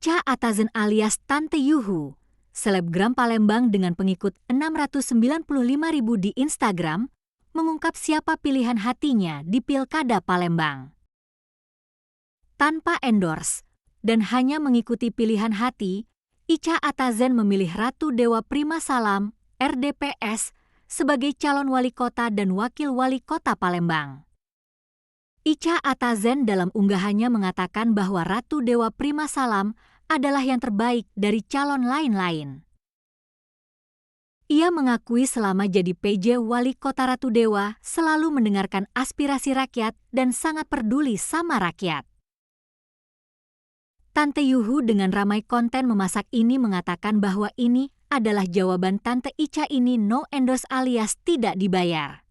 Icha Atazen alias Tante Yuhu, selebgram Palembang dengan pengikut 695.000 di Instagram, mengungkap siapa pilihan hatinya di Pilkada Palembang. Tanpa endorse dan hanya mengikuti pilihan hati, Icha Atazen memilih Ratu Dewa Prima Salam, RDPS, sebagai calon wali kota dan wakil wali kota Palembang. Icha Atazen dalam unggahannya mengatakan bahwa Ratu Dewa Prima Salam adalah yang terbaik dari calon lain-lain. Ia mengakui selama jadi PJ Wali Kota Ratu Dewa selalu mendengarkan aspirasi rakyat dan sangat peduli sama rakyat. Tante Yuhu dengan ramai konten memasak ini mengatakan bahwa ini adalah jawaban Tante Icha ini no endorse alias tidak dibayar.